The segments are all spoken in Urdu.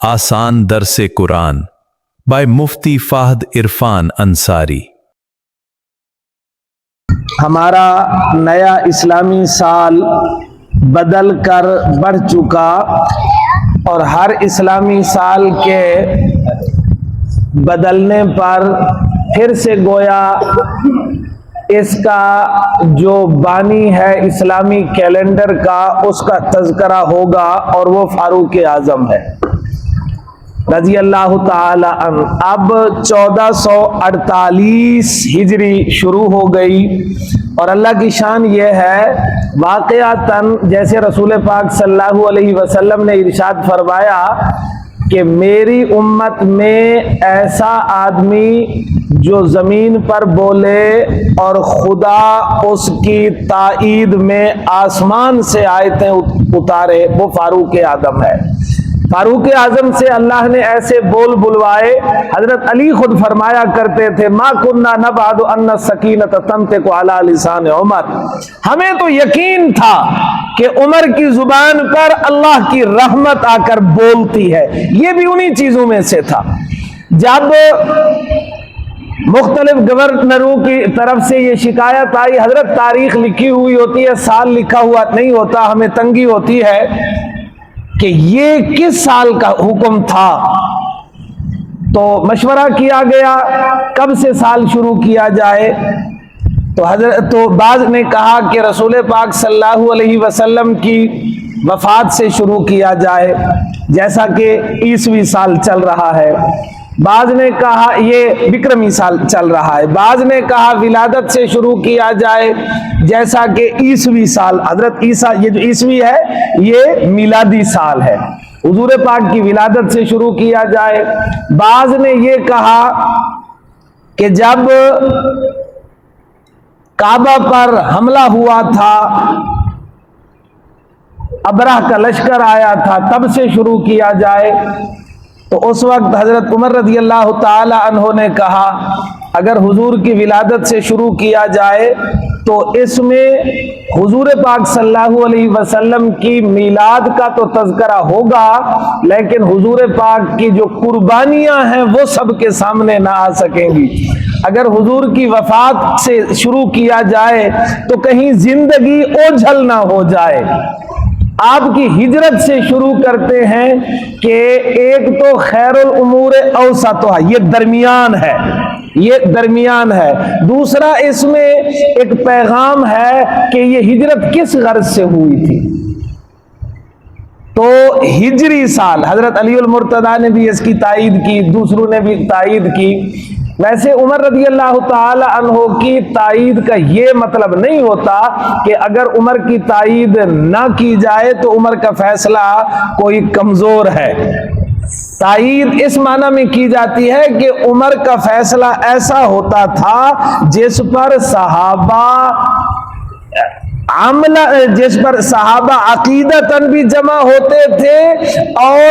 آسان درس قرآن بائی مفتی فہد عرفان انصاری۔ ہمارا نیا اسلامی سال بدل کر بڑھ چکا اور ہر اسلامی سال کے بدلنے پر پھر سے گویا اس کا جو بانی ہے اسلامی کیلنڈر کا اس کا تذکرہ ہوگا اور وہ فاروق اعظم ہے رضی اللہ تعالی عنہ۔ اب 1448 ہجری شروع ہو گئی اور اللہ کی شان یہ ہے واقعتاً جیسے رسول پاک صلی اللہ علیہ وسلم نے ارشاد فرمایا کہ میری امت میں ایسا آدمی جو زمین پر بولے اور خدا اس کی تائید میں آسمان سے آیتیں اتارے وہ فاروق اعظم ہے۔ فاروق اعظم سے اللہ نے ایسے بول بلوائے، حضرت علی خود فرمایا کرتے تھے ما کننا نبعد ان السکینۃ تنطق علی لسان عمر، ہمیں تو یقین تھا کہ عمر کی زبان پر اللہ کی رحمت آ کر بولتی ہے۔ یہ بھی انہی چیزوں میں سے تھا۔ جب مختلف گورنروں کی طرف سے یہ شکایت آئی، حضرت تاریخ لکھی ہوئی ہوتی ہے، سال لکھا ہوا نہیں ہوتا، ہمیں تنگی ہوتی ہے کہ یہ کس سال کا حکم تھا، تو مشورہ کیا گیا کب سے سال شروع کیا جائے، تو بعض نے کہا کہ رسول پاک صلی اللہ علیہ وسلم کی وفات سے شروع کیا جائے جیسا کہ عیسوی سال چل رہا ہے، بعض نے کہا یہ بکرمی سال چل رہا ہے، بعض نے کہا ولادت سے شروع کیا جائے جیسا کہ عیسوی سال حضرت عیسیٰ، یہ جو عیسوی ہے یہ میلادی سال ہے، حضور پاک کی ولادت سے شروع کیا جائے، بعض نے یہ کہا کہ جب کعبہ پر حملہ ہوا تھا، ابرہ کا لشکر آیا تھا تب سے شروع کیا جائے، تو اس وقت حضرت عمر رضی اللہ تعالی عنہ نے کہا اگر حضور کی ولادت سے شروع کیا جائے تو اس میں حضور پاک صلی اللہ علیہ وسلم کی میلاد کا تو تذکرہ ہوگا لیکن حضور پاک کی جو قربانیاں ہیں وہ سب کے سامنے نہ آ سکیں گی۔ اگر حضور کی وفات سے شروع کیا جائے تو کہیں زندگی اوجھل نہ ہو جائے۔ آپ کی ہجرت سے شروع کرتے ہیں کہ ایک تو خیر الامور اوسطھا، یہ درمیان ہے، یہ درمیان ہے، دوسرا اس میں ایک پیغام ہے کہ یہ ہجرت کس غرض سے ہوئی تھی، تو ہجری سال حضرت علی المرتضیٰ نے بھی اس کی تائید کی، دوسروں نے بھی تائید کی۔ ویسے عمر رضی اللہ تعالی عنہ کی تائید کا یہ مطلب نہیں ہوتا کہ اگر عمر کی تائید نہ کی جائے تو عمر کا فیصلہ کوئی کمزور ہے۔ تائید اس معنی میں کی جاتی ہے کہ عمر کا فیصلہ ایسا ہوتا تھا جس پر صحابہ عقیدتاً بھی جمع ہوتے تھے اور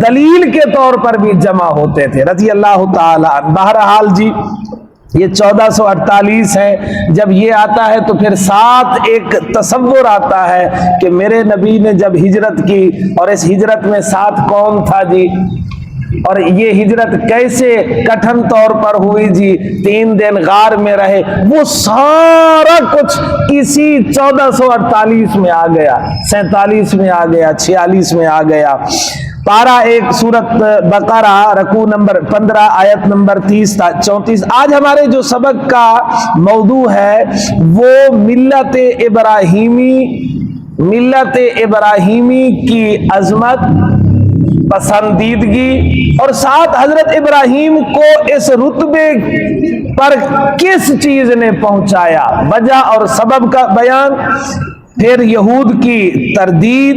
دلیل کے طور پر بھی جمع ہوتے تھے رضی اللہ تعالی عنہ۔ بہرحال جی یہ 1448 ہے، جب یہ آتا ہے تو پھر ساتھ ایک تصور آتا ہے کہ میرے نبی نے جب ہجرت کی اور اس ہجرت میں ساتھ کون تھا جی، اور یہ ہجرت کیسے کٹھن طور پر ہوئی جی، 3 دن غار میں رہے، وہ سارا کچھ اسی 1448 میں آ گیا، 47 میں آ گیا، 46 میں آ گیا۔ پارہ 1 سورت بقرہ رکوع نمبر 15 آیت نمبر 30 تا 34۔ آج ہمارے جو سبق کا موضوع ہے وہ ملت ابراہیمی کی عظمت، پسندیدگی اور ساتھ حضرت ابراہیم کو اس رتبے پر کس چیز نے پہنچایا، وجہ اور سبب کا بیان، پھر یہود کی تردید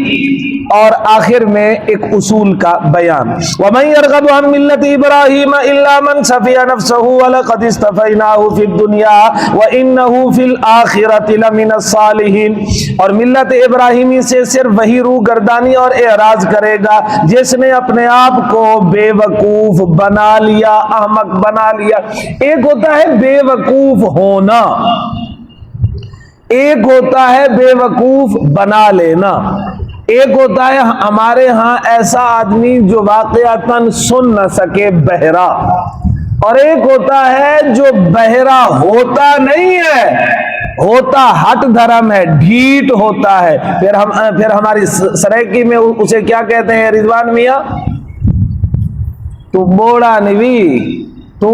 اور آخر میں ایک اصول کا بیان۔ وَمَن يَرْغَبُ عَن مِّلَّةِ إِبْرَاهِيمَ إِلَّا مَن سَفِهَ نَفْسَهُ وَلَقَدِ اصْطَفَيْنَاهُ فِي الدُّنْيَا وَإِنَّهُ فِي الْآخِرَةِ لَمِنَ الصَّالِحِينَ، اور ملت ابراہیمی سے صرف وہی روگردانی اور اعراض کرے گا جس نے اپنے آپ کو بے وقوف بنا لیا، احمق بنا لیا۔ ایک ہوتا ہے بے وقوف ہونا، ایک ہوتا ہے بے وقوف بنا لینا۔ ایک ہوتا ہے ہمارے ہاں ایسا آدمی جو واقعتاً سن نہ سکے، بہرا، اور ایک ہوتا ہے جو بہرا ہوتا نہیں ہے، ہوتا ہٹ دھرم ہے، ڈھیٹ ہوتا ہے۔ پھر ہماری سرائکی میں اسے کیا کہتے ہیں رضوان میاں؟ تو بوڑا نوی، تو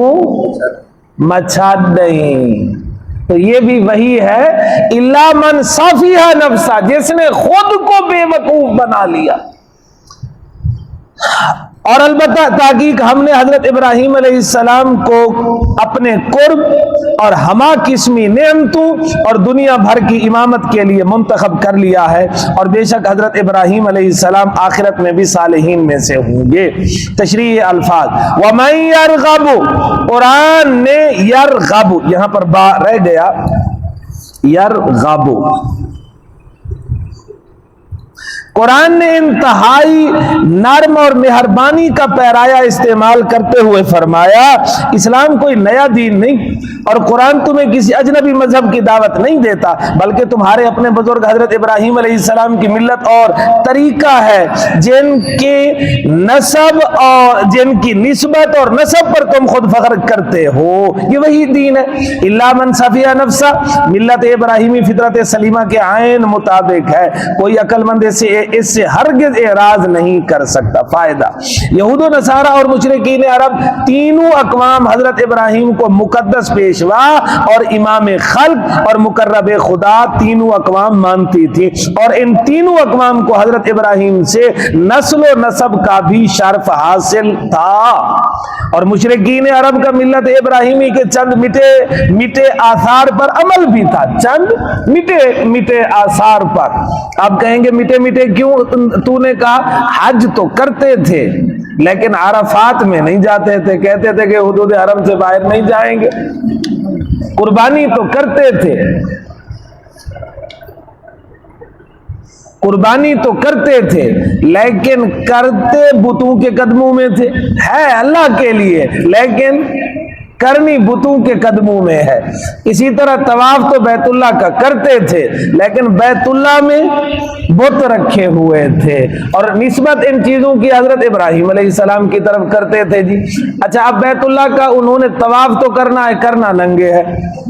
مچھاد نہیں۔ تو یہ بھی وہی ہے، الا من صافیہ نفسا، جس نے خود کو بے وقوف بنا لیا۔ اور البتہ تحقیق ہم نے حضرت ابراہیم علیہ السلام کو اپنے قرب اور ہما قسمی نعمتوں اور دنیا بھر کی امامت کے لیے منتخب کر لیا ہے، اور بے شک حضرت ابراہیم علیہ السلام آخرت میں بھی صالحین میں سے ہوں گے۔ تشریح الفاظ، وَمَن يَرْغَبُ، قرآن نے یرغب، یہاں پر با رہ گیا، یرغب، قرآن نے انتہائی نرم اور مہربانی کا پیرایا استعمال کرتے ہوئے فرمایا، اسلام کوئی نیا دین نہیں، اور قرآن تمہیں کسی اجنبی مذہب کی دعوت نہیں دیتا، بلکہ تمہارے اپنے بزرگ حضرت ابراہیم علیہ السلام کی ملت اور طریقہ ہے، جن کی نسبت اور نسب پر تم خود فخر کرتے ہو، یہ وہی دین ہے۔ الا من صفیہ نفسا، ملت ابراہیمی فطرت سلیمہ کے عین مطابق ہے، کوئی عقل مند اس سے ہرگز اعراض نہیں کر سکتا۔ فائدہ، یہود و نصارہ اور مشرکین عرب تینوں اقوام حضرت ابراہیم کو مقدس پیشوا اور امام خلق اور مقرب خدا تینوں اقوام مانتی تھی، اور ان تینوں اقوام کو حضرت ابراہیم سے نسل و نسب کا بھی شرف حاصل تھا، اور مشرکین عرب کا ملت ابراہیمی کے چند مٹے آثار پر عمل بھی تھا، چند مٹے آثار پر۔ آپ کہیں گے مٹے کیوں تو نے کہا؟ حج تو کرتے تھے لیکن عرفات میں نہیں جاتے تھے، کہتے تھے کہ حدود حرم سے باہر نہیں جائیں گے۔ قربانی تو کرتے تھے، قربانی تو کرتے تھے لیکن کرتے بتوں کے قدموں میں تھے، ہے اللہ کے لیے لیکن کرنی بتوں کے قدموں میں ہے۔ اسی طرح طواف تو بیت اللہ کا کرتے تھے لیکن بیت اللہ میں بت رکھے ہوئے تھے، اور نسبت ان چیزوں کی حضرت ابراہیم علیہ السلام کی طرف کرتے تھے جی۔ اچھا، اب بیت اللہ کا انہوں نے طواف تو کرنا ہے، کرنا ننگے ہے،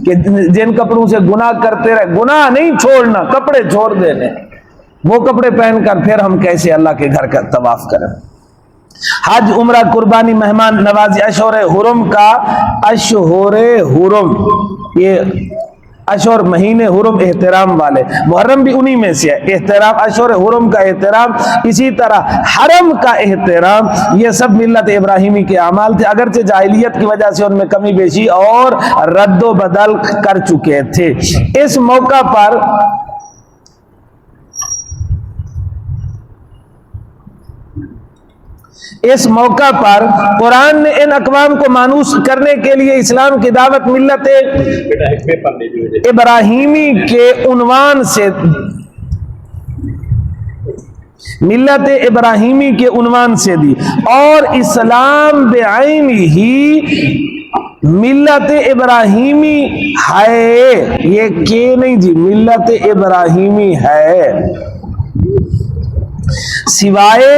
کہ جن کپڑوں سے گناہ کرتے رہے، گناہ نہیں چھوڑنا، کپڑے چھوڑ دینے، وہ کپڑے پہن کر پھر ہم کیسے اللہ کے گھر کا طواف کریں؟ حج، عمرہ، قربانی، مہمان نوازی، اشہر حرم کا، اشہر حرم، یہ اشہر مہینے حرم احترام والے، محرم بھی انہی میں سے ہے، احترام اشہر حرم کا احترام، اسی طرح حرم کا احترام، یہ سب ملت ابراہیمی کے اعمال تھے، اگرچہ جاہلیت کی وجہ سے ان میں کمی بیشی اور رد و بدل کر چکے تھے۔ اس موقع پر قرآن نے ان اقوام کو مانوس کرنے کے لیے اسلام کی دعوت ملت ابراہیمی کے عنوان سے دی، اور اسلام بعین ہی ملت ابراہیمی ہے، یہ کہ نہیں جی، ملت ابراہیمی ہے، سوائے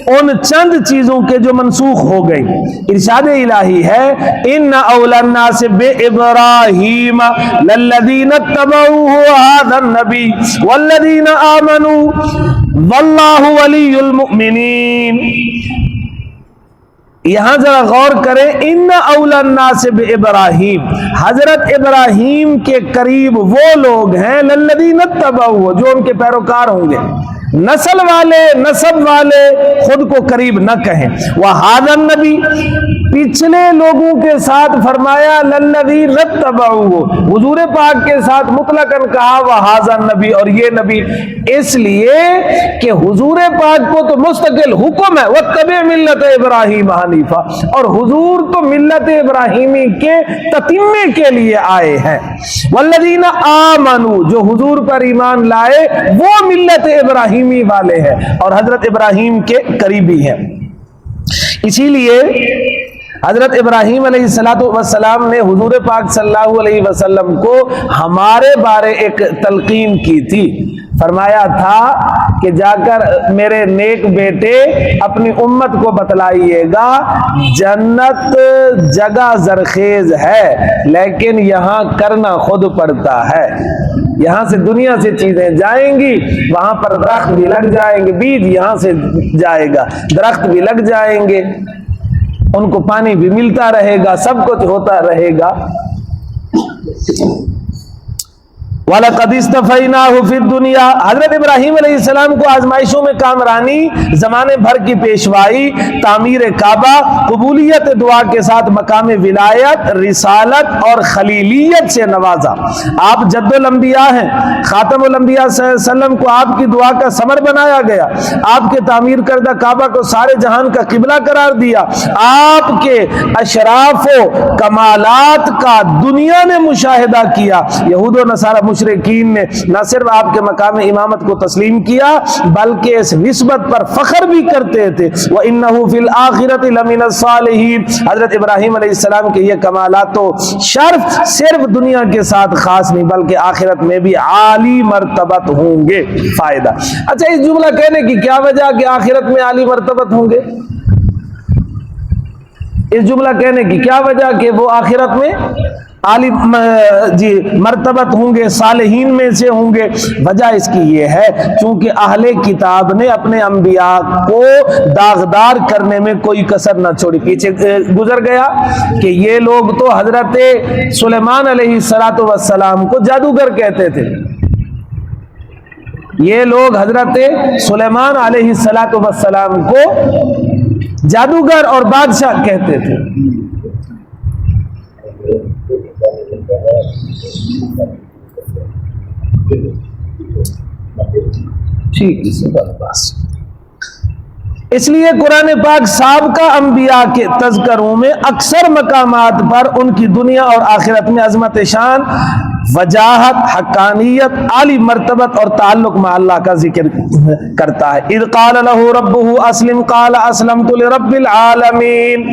ان چند چیزوں کے جو منسوخ ہو گئی۔ ارشاد الہی ہے، ان اولى الناس بابراہیم للذین اتبعوه هذا النبی والذین آمنوا واللہ ولی المؤمنین۔ یہاں ذرا غور کریں، ان اولى الناس بابراہیم، حضرت ابراہیم کے قریب وہ لوگ ہیں، للذین اتبعوه، جو ان کے پیروکار ہوں گے، نسل والے، نسب والے خود کو قریب نہ کہیں۔ وَهَذَا النَّبِي، پچھلے لوگوں کے ساتھ فرمایا لَلَّذِينَ اتَّبَعُوهُ، حضور پاک کے ساتھ مطلقاً کہا وَهَذَا النَّبِي، اور یہ نبی، اس لیے کہ حضور پاک کو تو مستقل حکم ہے وَاتَّبِعْ مِلَّةَ إِبْرَاهِيمَ حَنِيفًا، اور حضور تو ملت ابراہیمی کے تتمے کے لیے آئے ہیں۔ وَالَّذِينَ آمَنُوا، جو حضور پر ایمان لائے وہ ملت ابراہیمی والے ہیں اور حضرت ابراہیم کے قریبی ہیں۔ اسی لیے حضرت ابراہیم علیہ السلام نے حضور پاک صلی اللہ علیہ وسلم کو ہمارے بارے ایک تلقین کی تھی، فرمایا تھا کہ جا کر میرے نیک بیٹے اپنی امت کو بتلائیے گا جنت جگہ زرخیز ہے لیکن یہاں کرنا خود پڑتا ہے. یہاں سے دنیا سے چیزیں جائیں گی, وہاں پر درخت بھی لگ جائیں گے, بیج یہاں سے جائے گا, درخت بھی لگ جائیں گے, ان کو پانی بھی ملتا رہے گا, سب کچھ ہوتا رہے گا. وَلَقَدِ اسْتَفَيْنَاهُ فِي الدُّنْيَا, حضرت ابراہیم علیہ السلام کو آزمائشوں میں کامرانی, زمانے بھر کی پیشوائی, تعمیر کعبہ, قبولیت دعا کے ساتھ مقام ولایت, رسالت اور خلیلیت سے نوازا. آپ جد الانبیاء ہیں, خاتم الانبیاء صلی اللہ علیہ وسلم کو آپ کی دعا کا ثمر بنایا گیا, آپ کے تعمیر کردہ کعبہ کو سارے جہان کا قبلہ قرار دیا, آپ کے اشراف و کمالات کا دنیا نے مشاہدہ کیا. یہود و نصارہ مشرکین نے نہ صرف آپ کے مقام امامت کو تسلیم کیا بلکہ اس نسبت پر فخر بھی کرتے تھے. وَإِنَّهُ فِي الْآخِرَةِ لَمِنَ الصَّالِحِينَ, حضرت ابراہیم علیہ السلام کے یہ کمالات و شرف صرف دنیا کے ساتھ خاص نہیں بلکہ آخرت میں بھی عالی مرتبت ہوں گے. فائدہ. اچھا, اس جملہ کہنے کی کیا وجہ کہ آخرت میں عالی مرتبت ہوں گے؟ اس جملہ کہنے کی کیا وجہ کہ وہ آخرت میں عالی مرتبت ہوں گے, صالحین میں سے ہوں گے؟ وجہ اس کی یہ ہے چونکہ اہل کتاب نے اپنے انبیاء کو داغدار کرنے میں کوئی کسر نہ چھوڑی. پیچھے گزر گیا کہ یہ لوگ تو حضرت سلیمان علیہ السلام کو جادوگر کہتے تھے. یہ لوگ حضرت سلیمان علیہ السلام کو جادوگر اور بادشاہ کہتے تھے. ٹھیک اس لیے قرآن پاک سابقہ انبیاء کے تذکروں میں اکثر مقامات پر ان کی دنیا اور آخرت میں عظمت شان, وجاہت, حقانیت, عالی مرتبت اور تعلق مع اللہ کا ذکر کرتا ہے. اذ قال له ربه اسلم قال اسلمت لرب العالمین,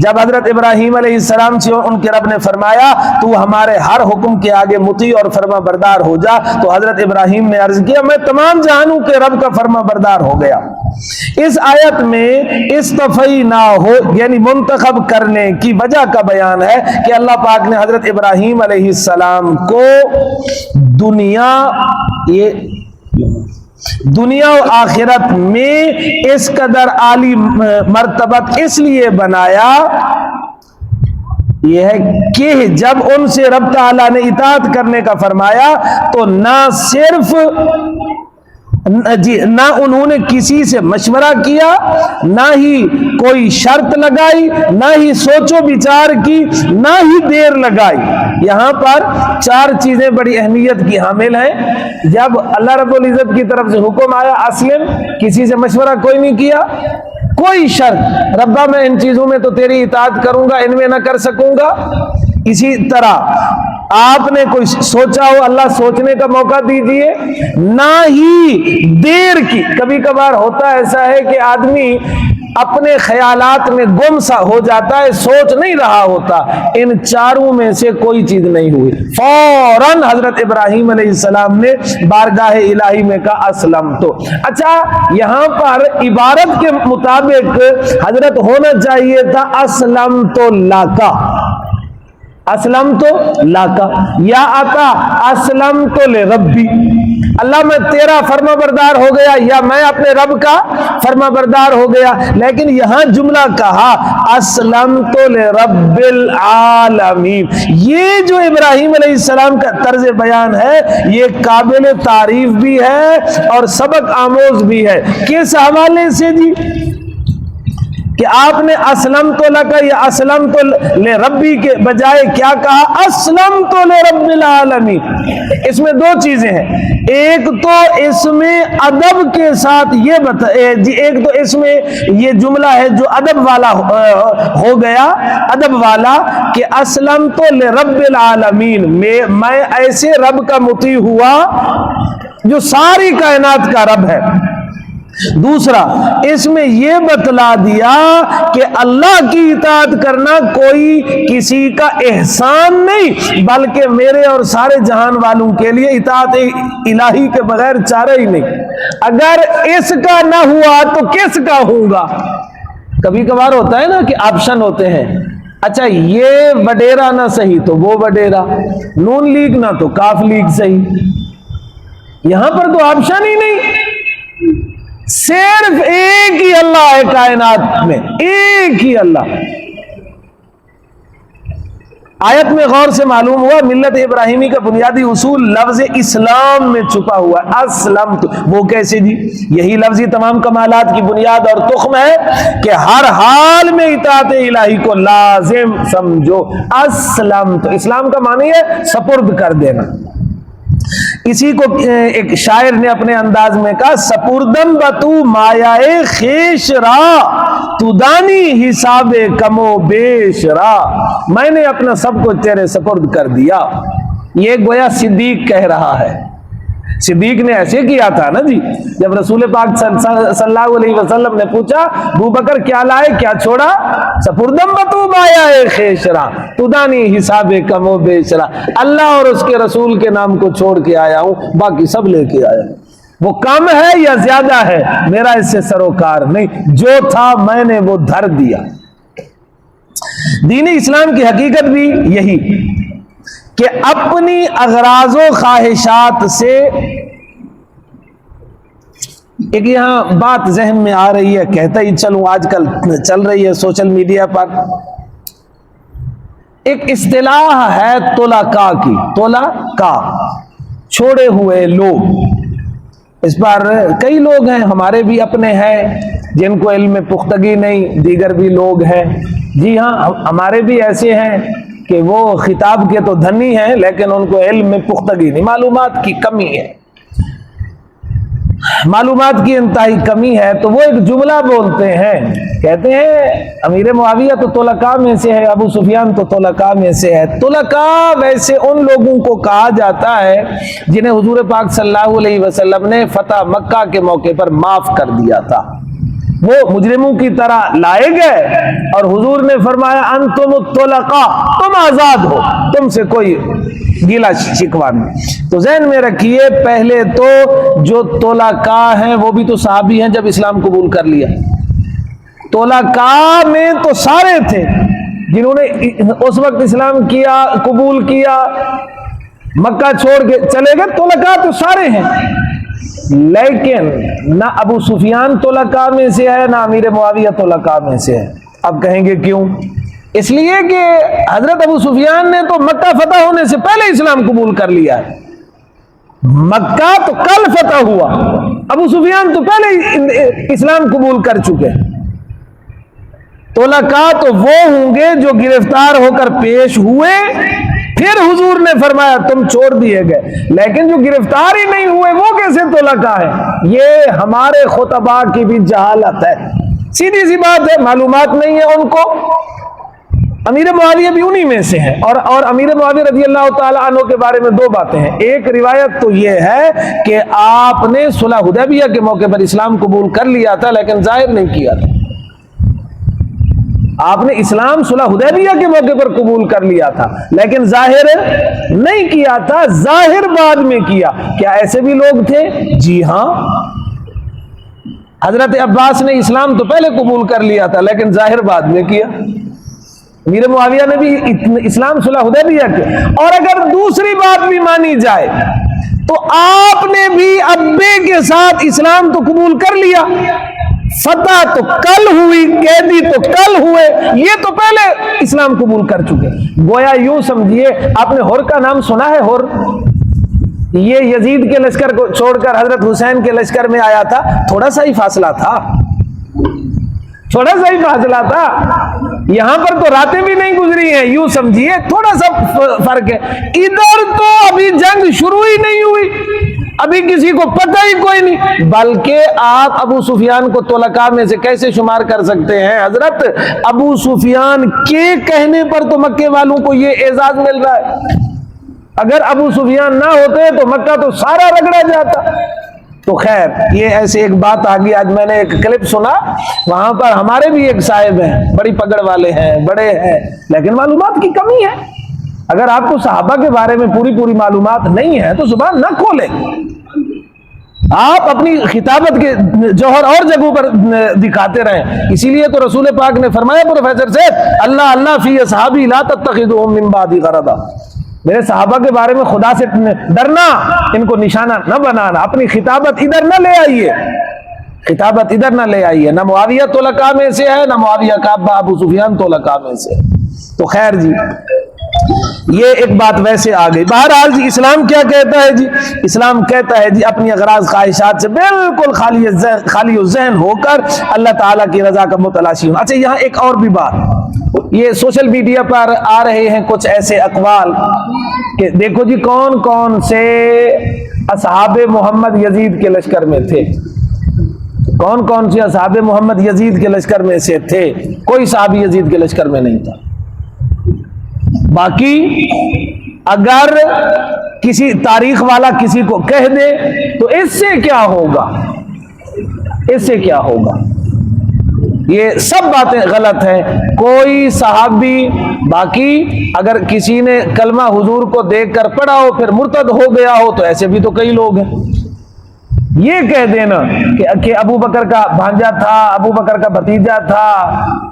جب حضرت ابراہیم علیہ السلام سے ان کے رب نے فرمایا تو ہمارے ہر حکم کے آگے مطیع اور فرما بردار ہو جا, تو حضرت ابراہیم نے عرض کیا میں تمام جہانوں کے رب کا فرما بردار ہو گیا. اس آیت میں استفیناہ یعنی منتخب کرنے کی وجہ کا بیان ہے کہ اللہ پاک نے حضرت ابراہیم علیہ السلام کو دنیا و آخرت میں اس قدر عالی مرتبت اس لیے بنایا یہ ہے کہ جب ان سے رب تعالیٰ نے اطاعت کرنے کا فرمایا تو نہ صرف نہ انہوں نے کسی سے مشورہ کیا, نہ ہی کوئی شرط لگائی, نہ ہی سوچ و بچار کی, نہ ہی دیر لگائی. یہاں پر چار چیزیں بڑی اہمیت کی حامل ہیں. جب اللہ رب العزت کی طرف سے حکم آیا اسلم, کسی سے مشورہ کوئی نہیں کیا, کوئی شرط ربا میں ان چیزوں میں تو تیری اطاعت کروں گا, ان میں نہ کر سکوں گا. اسی طرح آپ نے کوئی سوچا ہو اللہ سوچنے کا موقع دیجئے, نہ ہی دیر کی. کبھی کبھار ہوتا ایسا ہے کہ آدمی اپنے خیالات میں گم سا ہو جاتا ہے, سوچ نہیں رہا ہوتا. ان چاروں میں سے کوئی چیز نہیں ہوئی. فوراً حضرت ابراہیم علیہ السلام نے بارگاہ الہی میں کہا اسلم تو. اچھا, یہاں پر عبارت کے مطابق حضرت ہونا چاہیے تھا اسلم تو لاکا, اسلم تو لاکا, یا آتا اسلم تو لے ربی, اللہ میں تیرا فرما بردار ہو گیا یا میں اپنے رب کا فرما بردار ہو گیا. لیکن یہاں جملہ کہا اسلم تو لے رب العالمین. یہ جو ابراہیم علیہ السلام کا طرز بیان ہے یہ قابل تعریف بھی ہے اور سبق آموز بھی ہے. کس حوالے سے جی کہ آپ نے اسلم تو لکا یا اسلم تو لے ربی کے بجائے کیا کہا اسلم تو لے رب العالمین. اس میں دو چیزیں ہیں. ایک تو اس میں ادب کے ساتھ یہ ایک تو اس میں یہ جملہ ہے جو ادب والا ہو گیا, ادب والا کہ اسلم تو لے رب العالمین, میں ایسے رب کا مطیع ہوا جو ساری کائنات کا رب ہے. دوسرا اس میں یہ بتلا دیا کہ اللہ کی اطاعت کرنا کوئی کسی کا احسان نہیں، بلکہ میرے اور سارے جہان والوں کے لیے اطاعت الہی کے بغیر چارہ ہی نہیں۔ اگر اس کا نہ ہوا تو کس کا ہوگا؟ کبھی کبھار ہوتا ہے نا کہ آپشن ہوتے ہیں، اچھا یہ وڈیرا نہ صحیح تو وہ وڈیرا، نون لیگ نہ تو کاف لیگ صحیح۔ یہاں پر تو آپشن ہی نہیں، صرف ایک ہی اللہ ہے کائنات میں، ایک ہی اللہ۔ آیت میں غور سے معلوم ہوا ملت ابراہیمی کا بنیادی اصول لفظ اسلام میں چھپا ہوا ہے، اسلمت۔ وہ کیسے جی؟ یہی لفظ تمام کمالات کی بنیاد اور تخم ہے کہ ہر حال میں اطاعت الہی کو لازم سمجھو۔ اسلمت، اسلام کا معنی ہے سپرد کر دینا۔ اسی کو ایک شاعر نے اپنے انداز میں کہا، سپردم بتو مایائے خیش را، تو دانی حساب کم و بیش را۔ میں نے اپنا سب کو تیرے سپرد کر دیا۔ یہ گویا صدیق کہہ رہا ہے۔ صدیق نے ایسے کیا تھا نا جی، جب رسول پاک صلی اللہ علیہ وسلم نے پوچھا ابو بکر کیا لائے کیا چھوڑا، سپردم بتو مایائے خیش را، تو دانی حساب کم و بیش را۔ اللہ اور اس کے رسول کے نام کو چھوڑ کے آیا ہوں، باقی سب لے کے آیا ہوں۔ وہ کم ہے یا زیادہ ہے میرا اس سے سروکار نہیں، جو تھا میں نے وہ دھر دیا۔ دین اسلام کی حقیقت بھی یہی کہ اپنی اغراض و خواہشات سے، ایک یہاں بات ذہن میں آ رہی ہے، کہتا ہی چلوں، آج کل چل رہی ہے سوشل میڈیا پر، ایک اصطلاح ہے طلقاء کی، طلقاء، چھوڑے ہوئے لوگ۔ اس پر کئی لوگ ہیں، ہمارے بھی اپنے ہیں جن کو علم میں پختگی نہیں، دیگر بھی لوگ ہیں، جی ہاں ہمارے بھی ایسے ہیں کہ وہ خطاب کے تو دھنی ہیں لیکن ان کو علم میں پختگی نہیں، معلومات کی کمی ہے، معلومات کی انتہائی کمی ہے۔ تو وہ ایک جملہ بولتے ہیں، کہتے ہیں امیر معاویہ تو طلقاء میں سے ہے، ابو سفیان تو طلقاء میں سے ہے۔ طلقاء ویسے ان لوگوں کو کہا جاتا ہے جنہیں حضور پاک صلی اللہ علیہ وسلم نے فتح مکہ کے موقع پر معاف کر دیا تھا۔ وہ مجرموں کی طرح لائے گئے اور حضور نے فرمایا انتم الطلقاء، تم آزاد ہو، تم سے کوئی گیلا شکوہ نہیں۔ تو ذہن میں رکھیے، پہلے تو جو طلقاء ہیں وہ بھی تو صحابی ہیں جب اسلام قبول کر لیا۔ طلقاء میں تو سارے تھے جنہوں نے اس وقت اسلام کیا، قبول کیا، مکہ چھوڑ کے چلے گئے، طلقاء تو سارے ہیں۔ لیکن نہ ابو سفیان طلقاء میں سے ہے نہ امیر معاویہ طلقاء میں سے ہے۔ اب کہیں گے کیوں؟ اس لیے کہ حضرت ابو سفیان نے تو مکہ فتح ہونے سے پہلے اسلام قبول کر لیا ہے۔ مکہ تو کل فتح ہوا، ابو سفیان تو پہلے اسلام قبول کر چکے۔ طلقاء تو وہ ہوں گے جو گرفتار ہو کر پیش ہوئے، پھر حضور نے فرمایا تم چھوڑ دیے گئے، لیکن جو گرفتار ہی نہیں ہوئے وہ کیسے طلقاء ہیں؟ یہ ہمارے خطباء کی بھی جہالت ہے، سیدھی سی بات ہے، معلومات نہیں ہے ان کو۔ امیر معاویہ بھی انہی میں سے ہیں، اور امیر معاویہ رضی اللہ تعالیٰ عنہ کے بارے میں دو باتیں ہیں۔ ایک روایت تو یہ ہے کہ آپ نے صلح حدیبیہ کے موقع پر اسلام قبول کر لیا تھا لیکن ظاہر نہیں کیا تھا۔ آپ نے اسلام صلح حدیبیہ کے موقع پر قبول کر لیا تھا لیکن ظاہر نہیں کیا تھا، ظاہر بعد میں کیا۔ کیا ایسے بھی لوگ تھے؟ جی ہاں، حضرت عباس نے اسلام تو پہلے قبول کر لیا تھا لیکن ظاہر بعد میں کیا۔ امیر معاویہ نے بھی اسلام صلح حدیبیہ کے، اور اگر دوسری بات بھی مانی جائے تو آپ نے بھی ابے کے ساتھ اسلام تو قبول کر لیا، فتح تو کل ہوئی، قیدی تو کل ہوئے، یہ تو پہلے اسلام قبول کر چکے۔ گویا یوں سمجھیے، آپ نے ہر کا نام سنا ہے؟ ہر یہ یزید کے لشکر کو چھوڑ کر حضرت حسین کے لشکر میں آیا تھا، تھوڑا سا ہی فاصلہ تھا، تھوڑا سا ہی فاصلہ تھا، یہاں پر تو راتیں بھی نہیں گزری ہیں، یوں سمجھیے تھوڑا سا فرق ہے۔ ادھر تو ابھی جنگ شروع ہی نہیں ہوئی، ابھی کسی کو پتہ ہی کوئی نہیں، بلکہ آپ ابو سفیان کو طلقاء میں سے کیسے شمار کر سکتے ہیں؟ حضرت ابو سفیان کے کہنے پر تو مکے والوں کو یہ اعزاز مل رہا ہے، اگر ابو سفیان نہ ہوتے تو مکہ تو سارا رگڑا جاتا۔ تو خیر یہ ایسے ایک بات آ گئی. آج میں نے ایک کلپ سنا, وہاں پر ہمارے بھی ایک صاحب ہیں, بڑی پگڑ والے ہیں, بڑے ہیں, لیکن معلومات کی کمی ہے. اگر آپ کو صحابہ کے بارے میں پوری معلومات نہیں ہے تو زبان نہ کھولیں. آپ اپنی خطابت کے جوہر اور جگہوں پر دکھاتے رہیں. اسی لیے تو رسول پاک نے فرمایا پروفیسر سے, اللہ اللہ فی اصحابی لا تتخذوهم من بعدی غرضا, میرے صحابہ کے بارے میں خدا سے ڈرنا, ان کو نشانہ نہ بنانا. اپنی خطابت ادھر نہ لے آئیے, خطابت ادھر نہ لے آئیے. نہ معاویہ طلقاء میں سے ہے, نہ معاویہ کا ابا ابو سفیان طلقاء میں سے. تو خیر جی یہ ایک بات ویسے آ گئی. بہرحال جی اسلام کیا کہتا ہے جی؟ اسلام کہتا ہے جی اپنی اغراض خواہشات سے بالکل خالی ذہن ہو کر اللہ تعالیٰ کی رضا کا متلاشی ہونا. اچھا یہاں ایک اور بھی بات, یہ سوشل میڈیا پر آ رہے ہیں کچھ ایسے اقوال کہ دیکھو جی کون کون سے اصحاب محمد یزید کے لشکر میں تھے, کون کون سے اصحاب محمد یزید کے لشکر میں سے تھے. کوئی صحابی یزید کے لشکر میں نہیں تھا. باقی اگر کسی تاریخ والا کسی کو کہہ دے تو اس سے کیا ہوگا, اس سے کیا ہوگا؟ یہ سب باتیں غلط ہیں. کوئی صحابی, باقی اگر کسی نے کلمہ حضور کو دیکھ کر پڑھا ہو پھر مرتد ہو گیا ہو تو ایسے بھی تو کئی لوگ ہیں. یہ کہہ دینا کہ ابو بکر کا بھانجا تھا, ابو بکر کا بھتیجا تھا,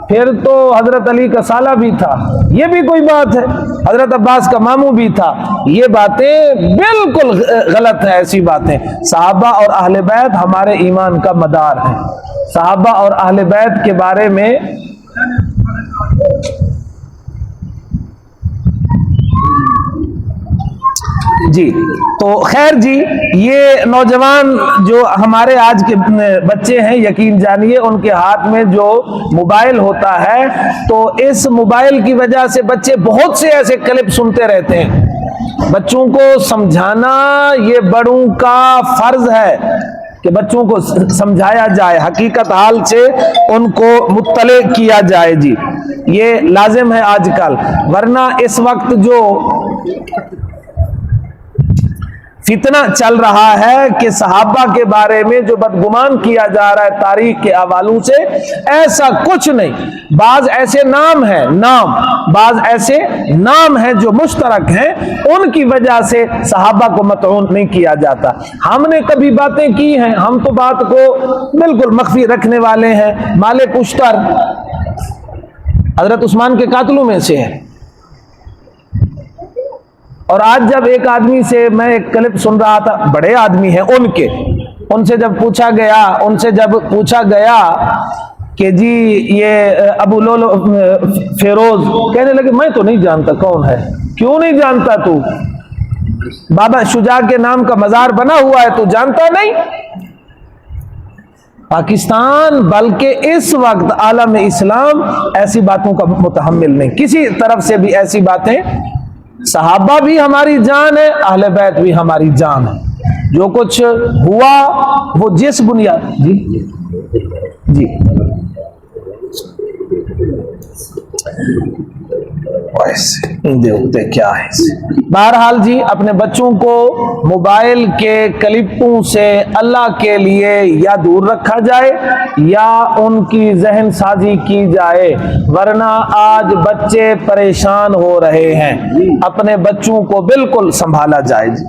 پھر تو حضرت علی کا سالہ بھی تھا, یہ بھی کوئی بات ہے, حضرت عباس کا ماموں بھی تھا, یہ باتیں بالکل غلط ہیں. ایسی باتیں, صحابہ اور اہل بیت ہمارے ایمان کا مدار ہیں. صحابہ اور اہل بیت کے بارے میں جی تو خیر جی یہ نوجوان جو ہمارے آج کے بچے ہیں, یقین جانیے ان کے ہاتھ میں جو موبائل ہوتا ہے تو اس موبائل کی وجہ سے بچے بہت سے ایسے کلپ سنتے رہتے ہیں. بچوں کو سمجھانا یہ بڑوں کا فرض ہے کہ بچوں کو سمجھایا جائے, حقیقت حال سے ان کو مطلع کیا جائے. جی یہ لازم ہے آج کل, ورنہ اس وقت جو فتنہ چل رہا ہے کہ صحابہ کے بارے میں جو بدگمان کیا جا رہا ہے تاریخ کے حوالوں سے, ایسا کچھ نہیں. بعض ایسے نام ہیں, بعض ایسے نام ہیں جو مشترک ہیں, ان کی وجہ سے صحابہ کو مطعون نہیں کیا جاتا. ہم نے کبھی باتیں کی ہیں, ہم تو بات کو بالکل مخفی رکھنے والے ہیں. مالک اشتر حضرت عثمان کے قاتلوں میں سے ہے, اور آج جب ایک آدمی سے میں ایک کلپ سن رہا تھا, بڑے آدمی ہیں ان سے جب پوچھا گیا کہ جی یہ ابو لولو فیروز, کہنے لگے میں تو نہیں جانتا کون ہے. کیوں نہیں جانتا تو؟ بابا شجاع کے نام کا مزار بنا ہوا ہے, تو جانتا نہیں؟ پاکستان بلکہ اس وقت عالم اسلام ایسی باتوں کا متحمل نہیں, کسی طرف سے بھی ایسی باتیں. صحابہ بھی ہماری جان ہے, اہل بیت بھی ہماری جان ہے. جو کچھ ہوا وہ جس بنیاد جی دیکھتے کیا ہے. بہرحال جی اپنے بچوں کو موبائل کے کلپوں سے اللہ کے لیے یا دور رکھا جائے یا ان کی ذہن سازی کی جائے, ورنہ آج بچے پریشان ہو رہے ہیں. اپنے بچوں کو بالکل سنبھالا جائے. جی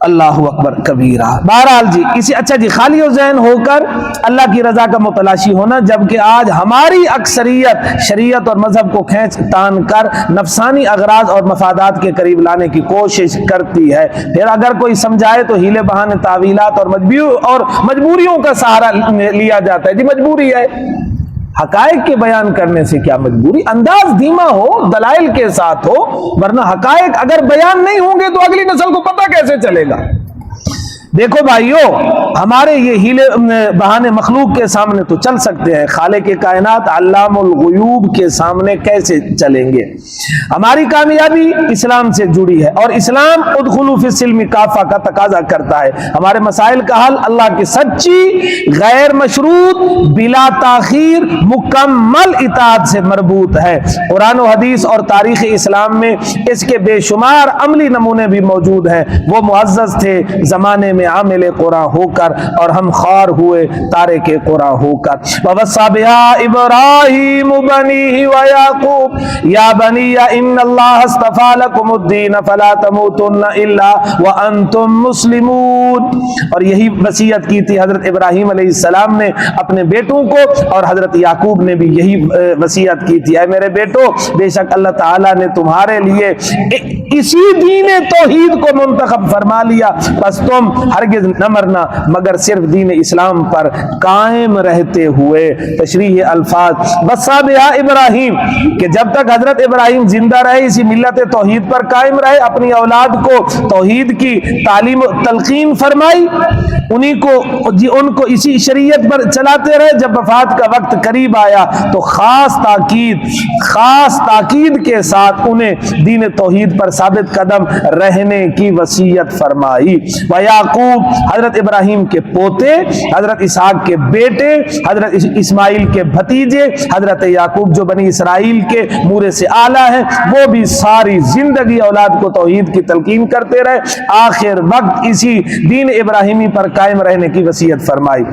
اللہ اکبر کبیرہ. بہرحال جی اسی اچھا جی خالی و ذہن ہو کر اللہ کی رضا کا متلاشی ہونا, جبکہ آج ہماری اکثریت شریعت اور مذہب کو کھینچ تان کر نفسانی اغراض اور مفادات کے قریب لانے کی کوشش کرتی ہے. پھر اگر کوئی سمجھائے تو ہیلے بہانے, تعویلات اور مجبوریوں کا سہارا لیا جاتا ہے. جی مجبوری ہے, حقائق کے بیان کرنے سے کیا مجبوری؟ انداز دھیما ہو, دلائل کے ساتھ ہو, ورنہ حقائق اگر بیان نہیں ہوں گے تو اگلی نسل کو پتہ کیسے چلے گا؟ دیکھو بھائیو, ہمارے یہ ہیلے بہانے مخلوق کے سامنے تو چل سکتے ہیں، خالق کائنات علام الغیوب کے سامنے کیسے چلیں گے؟ ہماری کامیابی اسلام سے جڑی ہے، اور اسلام ادخلوا فی السلم کافہ کا تقاضا کرتا ہے۔ ہمارے مسائل کا حل اللہ کی سچی غیر مشروط بلا تاخیر مکمل اطاعت سے مربوط ہے۔ قرآن و حدیث اور تاریخ اسلام میں اس کے بے شمار عملی نمونے بھی موجود ہیں۔ وہ معزز تھے زمانے میں عامل قرآن ہو کر، اور ہم خوار ہوئے تارک قرآن ہو کر۔ وَوَصَّى بِهَا إِبْرَاهِيمُ بَنِيهِ وَيَعْقُوبُ يَا بَنِيَّ إِنَّ اللَّهَ اصْطَفَىٰ لَكُمُ الدِّينَ فَلَا تَمُوتُنَّ إِلَّا وَأَنْتُمْ مُسْلِمُونَ۔ اور یہی وصیت کی تھی حضرت ابراہیم علیہ السلام نے اپنے بیٹوں کو، اور حضرت یعقوب نے بھی یہی وصیت کی تھی، اے میرے بیٹو، بے شک اللہ تعالیٰ نے تمہارے لیے اسی دین توحید کو منتخب فرما لیا، بس تم ہرگز نہ مرنا مگر صرف دین اسلام پر قائم رہتے ہوئے۔ تشریح الفاظ وصّى بها ابراہیم، کہ جب تک حضرت ابراہیم زندہ رہے اسی ملت توحید پر قائم رہے، اپنی اولاد کو توحید کی تعلیم و تلقین فرمائی، ان کو اسی شریعت پر چلاتے رہے۔ جب وفات کا وقت قریب آیا تو خاص تاکید کے ساتھ انہیں دین توحید پر ثابت قدم رہنے کی وصیت فرمائی۔ ویعقوب، حضرت ابراہیم کے پوتے، حضرت اسحاق کے بیٹے، حضرت اسماعیل کے بھتیجے، حضرت یعقوب جو بنی اسرائیل کے مورے سے اعلیٰ ہیں، وہ بھی ساری زندگی اولاد کو توحید کی تلقین کرتے رہے، آخر وقت اسی دین ابراہیمی پر قائم رہنے کی وصیت فرمائی۔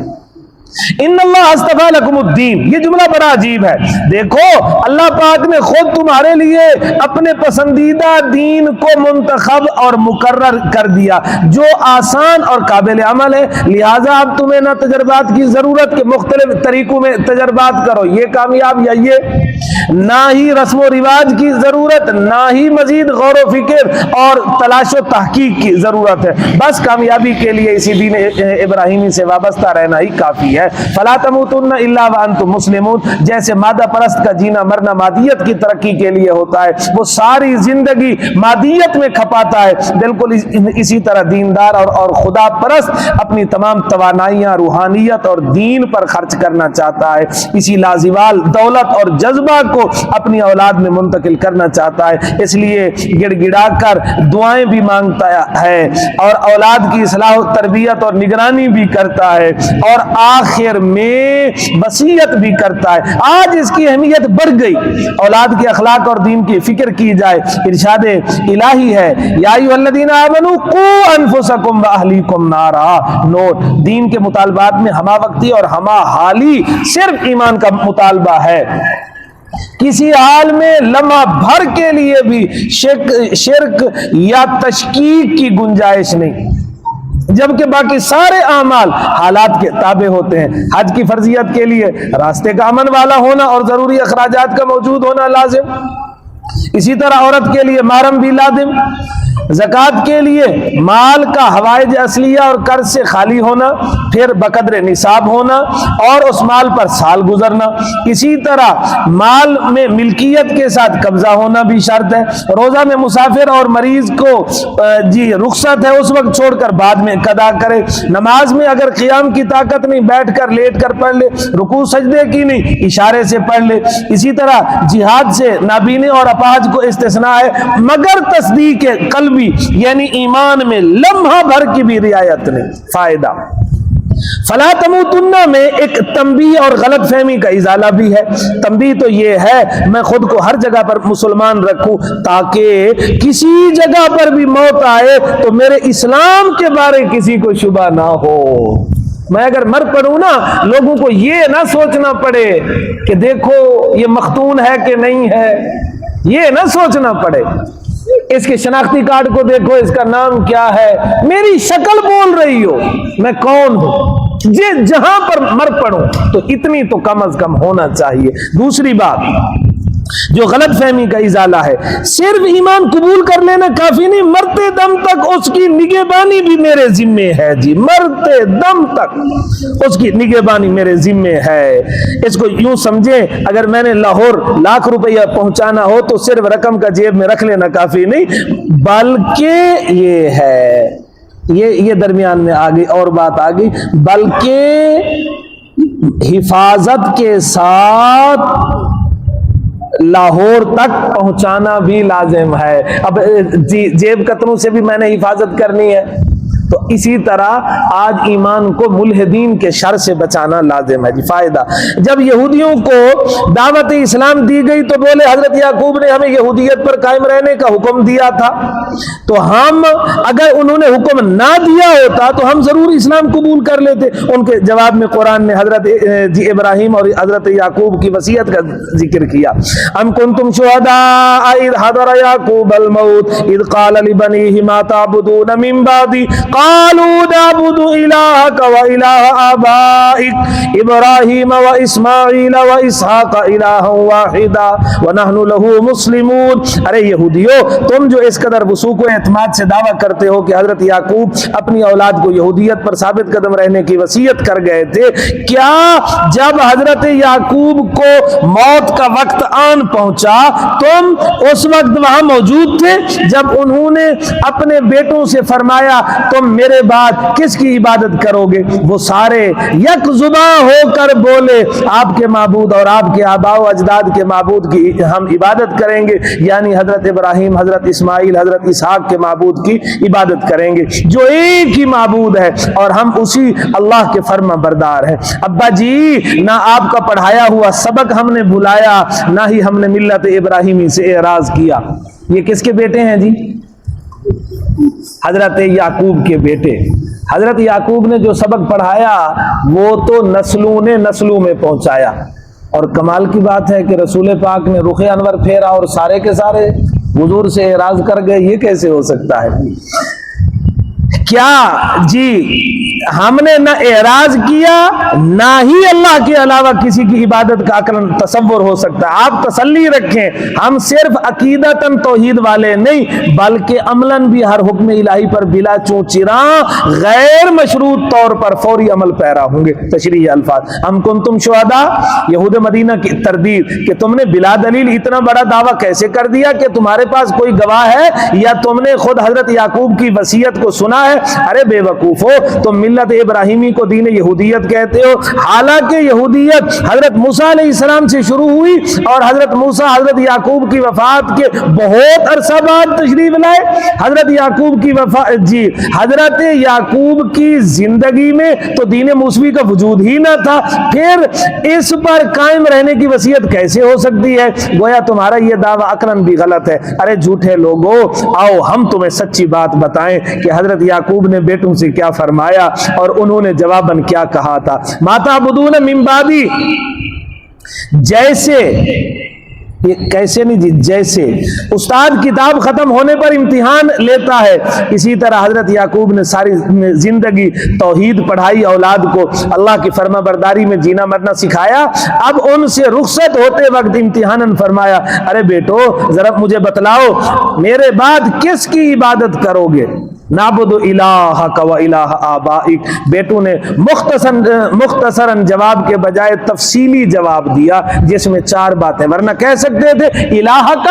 ان اللہ اصطفیٰ لکم الدین، یہ جملہ بڑا عجیب ہے۔ دیکھو اللہ پاک نے خود تمہارے لیے اپنے پسندیدہ دین کو منتخب اور مقرر کر دیا جو آسان اور قابل عمل ہے، لہٰذا اب تمہیں نہ تجربات کی ضرورت کہ مختلف طریقوں میں تجربات کرو، یہ کامیاب یا یہ، نہ ہی رسم و رواج کی ضرورت، نہ ہی مزید غور و فکر اور تلاش و تحقیق کی ضرورت ہے، بس کامیابی کے لیے اسی دین ابراہیمی سے وابستہ رہنا ہی کافی ہے۔ فلا تموتن الا وانتم مسلمون، جیسے مادہ پرست کا جینا مرنا مادیت کی ترقی کے لیے ہوتا ہے، وہ ساری زندگی مادیت میں کھپاتا ہے، بالکل اسی طرح دیندار اور خدا پرست اپنی تمام توانائیاں روحانیت اور دین پر خرچ کرنا چاہتا ہے، اسی لازوال دولت اور جذبہ کو اپنی اولاد میں منتقل کرنا چاہتا ہے، اس لیے گڑ گڑا کر دعائیں بھی مانگتا ہے اور اولاد کی اصلاح و تربیت اور نگرانی بھی کرتا ہے، اور آخر میں وصیت بھی کرتا ہے۔ آج اس کی اہمیت بڑھ گئی، اولاد کے اخلاق اور دین کی فکر کی جائے۔ ارشاد الہی ہے یا ایھا الذین آمنوا قوا انفسکم واہلیکم نارا، نوٹ، دین کے مطالبات میں ہمہ وقتی اور ہمہ حالی صرف ایمان کا مطالبہ ہے، کسی حال میں لمحہ بھر کے لیے بھی شرک یا تشکیک کی گنجائش نہیں، جبکہ باقی سارے اعمال حالات کے تابع ہوتے ہیں۔ حج کی فرضیت کے لیے راستے کا امن والا ہونا اور ضروری اخراجات کا موجود ہونا لازم، اسی طرح عورت کے لیے محرم بھی لازم، زکوٰۃ کے لیے مال کا حوائج اصلیہ اور قرض سے خالی ہونا، پھر بقدر نصاب ہونا اور اس مال پر سال گزرنا، اسی طرح مال میں ملکیت کے ساتھ قبضہ ہونا بھی شرط ہے۔ روزہ میں مسافر اور مریض کو رخصت ہے، اس وقت چھوڑ کر بعد میں قضا کرے۔ نماز میں اگر قیام کی طاقت نہیں بیٹھ کر لیٹ کر پڑھ لے، رکوع سجدے کی نہیں اشارے سے پڑھ لے۔ اسی طرح جہاد سے نابینے اور اپاہج کو استثناء ہے، مگر تصدیق قلبی یعنی ایمان میں لمحہ بھر کی بھی رعایت نہیں۔ فائدہ فلا تموتن میں ایک تنبیہ اور غلط فہمی کا ازالہ بھی ہے۔ تنبیہ تو یہ ہے میں خود کو ہر جگہ پر مسلمان رکھوں تاکہ کسی جگہ پر بھی موت آئے تو میرے اسلام کے بارے کسی کو شبہ نہ ہو۔ میں اگر مر پڑوں نا، لوگوں کو یہ نہ سوچنا پڑے کہ دیکھو یہ مختون ہے کہ نہیں ہے، یہ نہ سوچنا پڑے، اس کے شناختی کارڈ کو دیکھو، اس کا نام کیا ہے، میری شکل بول رہی ہو میں کون ہوں، جہاں پر مر پڑوں تو اتنی تو کم از کم ہونا چاہیے۔ دوسری بات جو غلط فہمی کا ازالہ ہے، صرف ایمان قبول کر لینا کافی نہیں، مرتے دم تک اس کی نگہبانی بھی میرے ذمے ہے جی، مرتے دم تک اس کی نگہبانی میرے ذمے ہے۔ اس کو یوں سمجھیں، اگر میں نے لاہور لاکھ روپیہ پہنچانا ہو تو صرف رقم کا جیب میں رکھ لینا کافی نہیں، بلکہ یہ ہے یہ درمیان میں آ گئی اور بات آ گئی، بلکہ حفاظت کے ساتھ لاہور تک پہنچانا بھی لازم ہے۔ اب جیب کتروں سے بھی میں نے حفاظت کرنی ہے، تو اسی طرح آج ایمان کو ملحدین کے شر سے بچانا لازم ہے۔ فائدہ، جب یہودیوں کو دعوت اسلام دی گئی تو بولے حضرت یعقوب نے ہمیں یہودیت پر قائم رہنے کا حکم دیا تھا، تو ہم اگر انہوں نے حکم نہ دیا ہوتا تو ہم ضرور اسلام قبول کر لیتے۔ ان کے جواب میں قرآن نے حضرت ابراہیم اور حضرت یعقوب کی وصیت کا ذکر کیا۔ ام کنتم شہداء اذ حضر یعقوب الموت اذ قال لبنیہ ما تعبدون من بعدی قالوا نعبد الہک و الہ آبائک ابراہیم و اسماعیل و اسحاق الہا واحدا ونحن لہ مسلمون۔ ارے یہودیو، تم جو اس قدر وثوق و اعتماد سے دعویٰ کرتے ہو کہ حضرت یعقوب اپنی اولاد کو یہودیت پر ثابت قدم رہنے کی وصیت کر گئے تھے، کیا جب حضرت یعقوب کو موت کا وقت آن پہنچا تم اس وقت وہاں موجود تھے جب انہوں نے اپنے بیٹوں سے فرمایا تم میرے بعد کس کی عبادت کرو گے؟ وہ سارے یک زباں ہو کر بولے آپ کے معبود اور آپ کے آباء و اجداد کے معبود کی ہم عبادت کریں گے، یعنی حضرت ابراہیم، حضرت اسماعیل، حضرت اسحاق کے معبود کی عبادت کریں گے جو ایک ہی معبود ہے، اور ہم اسی اللہ کے فرما بردار ہیں۔ ابا جی، نہ آپ کا پڑھایا ہوا سبق ہم نے بھلایا، نہ ہی ہم نے ملت ابراہیمی سے اعراض کیا۔ یہ کس کے بیٹے ہیں جی؟ حضرت یعقوب کے بیٹے۔ حضرت یعقوب نے جو سبق پڑھایا وہ تو نسلوں نے نسلوں میں پہنچایا، اور کمال کی بات ہے کہ رسول پاک نے رخ انور پھیرا اور سارے کے سارے حضور سے اعراض کر گئے۔ یہ کیسے ہو سکتا ہے؟ کیا جی ہم نے نہ اعراض کیا نہ ہی اللہ کے علاوہ کسی کی عبادت کا عقلاً تصور ہو سکتا ہے۔ آپ تسلی رکھیں، ہم صرف عقیدتاً توحید والے نہیں بلکہ عملاً بھی ہر حکم الہی پر بلا چونچراں غیر مشروط طور پر فوری عمل پیرا ہوں گے۔ تشریح الفاظ، ہم کنتم شہداء، یہود مدینہ کی تردید کہ تم نے بلا دلیل اتنا بڑا دعویٰ کیسے کر دیا کہ تمہارے پاس کوئی گواہ ہے یا تم نے خود حضرت یعقوب کی وصیت کو سنا ہے؟ ارے بے وقوف ہو، تم ملت ابراہیمی کو دین یہودیت کہتے ہو، حالانکہ یہودیت حضرت موسیٰ علیہ السلام سے شروع ہوئی اور حضرت موسیٰ حضرت یعقوب کی وفات کے بہت عرصہ بعد تشریف لائے۔ حضرت یعقوب کی حضرت یعقوب کی زندگی میں تو دین موسوی کا وجود ہی نہ تھا، پھر اس پر قائم رہنے کی وصیت کیسے ہو سکتی ہے؟ گویا تمہارا یہ دعویٰ عقلاً بھی غلط ہے۔ ارے جھوٹے لوگو، آؤ ہم تمہیں سچی بات بتائیں کہ حضرت یعقوب نے بیٹوں سے کیا فرمایا اور انہوں نے جواباً کیا کہا تھا۔ ما تعبدون من بعدی، جیسے، یہ کیسے نہیں جی، جیسے استاد کتاب ختم ہونے پر امتحان لیتا ہے، اسی طرح حضرت یعقوب نے ساری زندگی توحید پڑھائی، اولاد کو اللہ کی فرما برداری میں جینا مرنا سکھایا۔ اب ان سے رخصت ہوتے وقت امتحاناً فرمایا ارے بیٹو ذرا مجھے بتلاؤ میرے بعد کس کی عبادت کرو گے؟ نعبد الہک و الہ آبائک۔ بیٹوں نے مختصراً جواب کے بجائے تفصیلی جواب دیا جس میں 4 باتیں، ورنہ کہہ سکتے تھے الہک،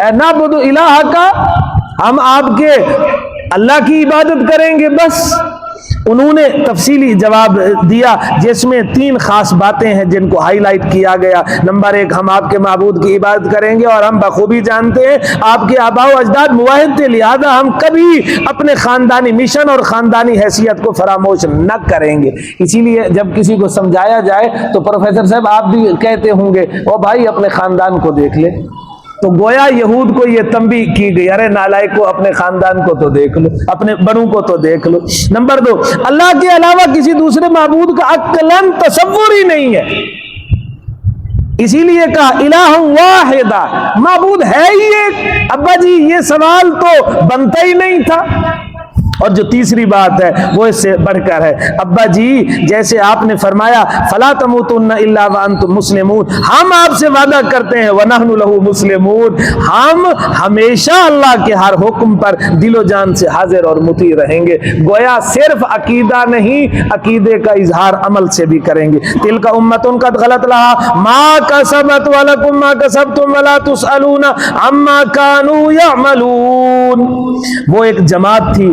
اے نعبد الہک، ہم آپ کے اللہ کی عبادت کریں گے بس۔ انہوں نے تفصیلی جواب دیا جس میں 3 خاص باتیں ہیں جن کو ہائی لائٹ کیا گیا۔ نمبر 1، ہم آپ کے معبود کی عبادت کریں گے اور ہم بخوبی جانتے ہیں آپ کے آباء و اجداد موحد تھے، لہذا ہم کبھی اپنے خاندانی مشن اور خاندانی حیثیت کو فراموش نہ کریں گے۔ اسی لیے جب کسی کو سمجھایا جائے تو پروفیسر صاحب آپ بھی کہتے ہوں گے او بھائی اپنے خاندان کو دیکھ لے، تو گویا یہود کو یہ تنبیہ کی گئی، ارے نالائق کو اپنے خاندان کو تو دیکھ لو، اپنے بڑوں کو تو دیکھ لو۔ نمبر 2، اللہ کے علاوہ کسی دوسرے معبود کا عقلاً تصور ہی نہیں ہے، اسی لیے کہا الہ واحدہ، معبود ہے ہی ایک۔ ابا جی یہ سوال تو بنتا ہی نہیں تھا۔ اور جو تیسری بات ہے وہ اس سے بڑھ کر ہے، ابا جی جیسے آپ نے فرمایا فلا تموتن الا وانتم مسلمون، ہم آپ سے وعدہ کرتے ہیں ونحن لہ مسلمون، ہم ہمیشہ اللہ کے ہر حکم پر دل و جان سے حاضر اور مطیع رہیں گے۔ گویا صرف عقیدہ نہیں، عقیدے کا اظہار عمل سے بھی کریں گے۔ تلک امۃ قد خلت لها ما کسبت ولکم ما کسبتم ولا تسألون عما كانوا يعملون، وہ ایک جماعت تھی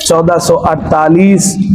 1448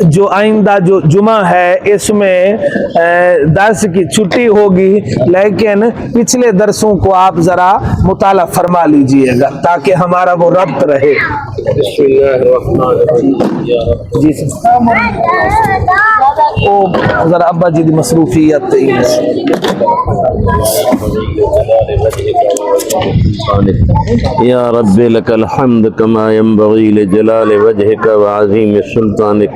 جو آئندہ جو جمعہ ہے اس میں درس کی چھٹی ہوگی، لیکن پچھلے درسوں کو آپ ذرا مطالعہ فرما لیجئے گا تاکہ ہمارا وہ ربط رہے۔ بسم اللہ الرحمن الرحیم۔ جی او ذرا ابا جی دی مصروفیت یا رب لک الحمد کما ينبغی لجلال وجهک وعظیم سلطانک۔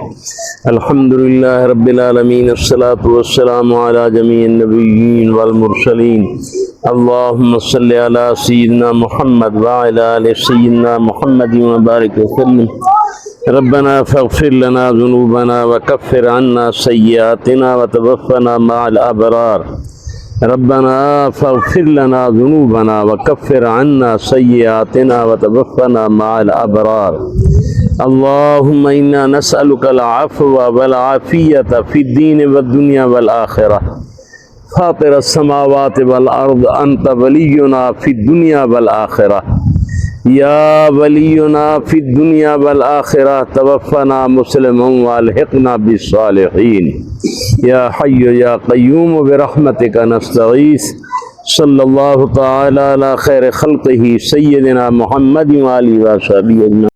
الحمد للہ رب العالمین، الصلاة والسلام علی جمیع النبیین والمرسلین۔ اللہم صلی علی سیدنا محمد وعلی آل سیدنا محمد وبارک وسلم۔ ربنا فاغفر لنا ذنوبنا وكفر عنا سيئاتنا وتوفنا مع الأبرار۔ ربنا فاغفر لنا ذنوبنا وكفر عنا سيئاتنا وتوفنا مع الأبرار۔ اللهم إنا نسألك العفو والعافية في الدين والدنيا والآخرة۔ فاطر السماوات والأرض أنت ولينا في الدنيا والآخرة، یا ولینا فی الدنیا والآخرہ، توفنا مسلما والحقنا بالصالحین۔ یا حی یا قیوم برحمتک نستغیث۔ صلی اللہ تعالی علی خیر خلقہ سیدنا محمد وآلہ وصحبہ اجمعین۔